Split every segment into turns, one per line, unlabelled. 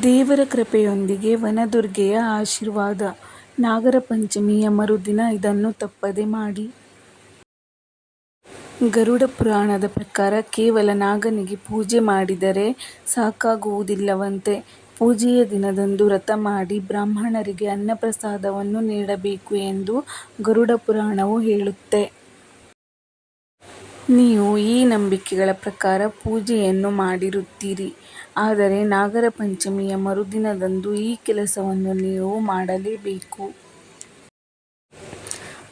ದೇವರ ಕೃಪೆಯೊಂದಿಗೆ ವನದುರ್ಗೆಯ ಆಶೀರ್ವಾದ. ನಾಗರ ಪಂಚಮಿಯ ಮರುದಿನ ಇದನ್ನು ತಪ್ಪದೆ ಮಾಡಿ. ಗರುಡ ಪುರಾಣದ ಪ್ರಕಾರ ಕೇವಲ ನಾಗನಿಗೆ ಪೂಜೆ ಮಾಡಿದರೆ ಸಾಕಾಗುವುದಿಲ್ಲವಂತೆ. ಪೂಜೆಯ ದಿನದಂದು ವ್ರತ ಮಾಡಿ ಬ್ರಾಹ್ಮಣರಿಗೆ ಅನ್ನಪ್ರಸಾದವನ್ನು ನೀಡಬೇಕು ಎಂದು ಗರುಡ ಪುರಾಣವು ಹೇಳುತ್ತೆ. ನೀವು ಈ ನಂಬಿಕೆಗಳ ಪ್ರಕಾರ ಪೂಜೆಯನ್ನು ಮಾಡಿರುತ್ತೀರಿ. ಆದರೆ ನಾಗರ ಪಂಚಮಿಯ ಮರುದಿನದಂದು ಈ ಕೆಲಸವನ್ನು ನೀವು ಮಾಡಲೇಬೇಕು.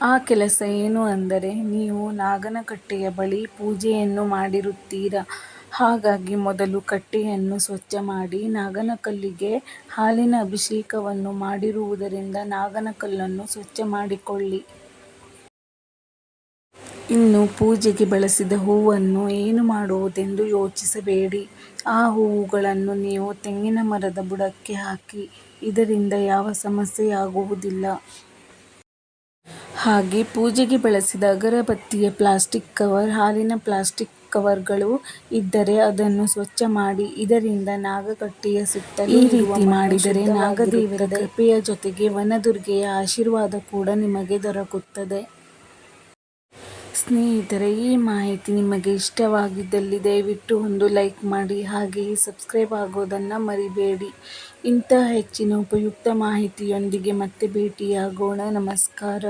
ಆ ಕೆಲಸ ಏನು ಅಂದರೆ, ನೀವು ನಾಗನ ಕಟ್ಟೆಯ ಬಳಿ ಪೂಜೆಯನ್ನು ಮಾಡಿರುತ್ತೀರ. ಹಾಗಾಗಿ ಮೊದಲು ಕಟ್ಟೆಯನ್ನು ಸ್ವಚ್ಛ ಮಾಡಿ ನಾಗನ ಕಲ್ಲಿಗೆ ಹಾಲಿನ ಅಭಿಷೇಕವನ್ನು ಮಾಡಿರುವುದರಿಂದ ನಾಗನ ಕಲ್ಲನ್ನು ಸ್ವಚ್ಛ ಮಾಡಿಕೊಳ್ಳಿ. ಇನ್ನು ಪೂಜೆಗೆ ಬಳಸಿದ ಹೂವನ್ನು ಏನು ಮಾಡುವುದೆಂದು ಯೋಚಿಸಬೇಡಿ. ಆ ಹೂವುಗಳನ್ನು ನೀವು ತೆಂಗಿನ ಮರದ ಬುಡಕ್ಕೆ ಹಾಕಿ. ಇದರಿಂದ ಯಾವ ಸಮಸ್ಯೆಯಾಗುವುದಿಲ್ಲ. ಹಾಗೆ ಪೂಜೆಗೆ ಬಳಸಿದ ಅಗರಬತ್ತಿಯ ಪ್ಲಾಸ್ಟಿಕ್ ಕವರ್, ಹಾಲಿನ ಪ್ಲಾಸ್ಟಿಕ್ ಕವರ್ಗಳು ಇದ್ದರೆ ಅದನ್ನು ಸ್ವಚ್ಛ ಮಾಡಿ. ಇದರಿಂದ ನಾಗಕಟ್ಟೆಯ ಸುತ್ತಲೂ ಈ ರೀತಿ ಮಾಡಿದರೆ ನಾಗದೇವರ ಕೃಪೆಯ ಜೊತೆಗೆ ವನದುರ್ಗೆಯ ಆಶೀರ್ವಾದ ಕೂಡ ನಿಮಗೆ ದೊರಕುತ್ತದೆ. ಸ್ನೇಹಿತರೆ, ಈ ಮಾಹಿತಿ ನಿಮಗೆ ಇಷ್ಟವಾಗಿದ್ದಲ್ಲಿ ದಯವಿಟ್ಟು ಒಂದು ಲೈಕ್ ಮಾಡಿ. ಹಾಗೆಯೇ ಸಬ್ಸ್ಕ್ರೈಬ್ ಆಗೋದನ್ನು ಮರಿಬೇಡಿ. ಇಂತಹ ಹೆಚ್ಚಿನ ಉಪಯುಕ್ತ ಮಾಹಿತಿಯೊಂದಿಗೆ ಮತ್ತೆ ಭೇಟಿಯಾಗೋಣ. ನಮಸ್ಕಾರ.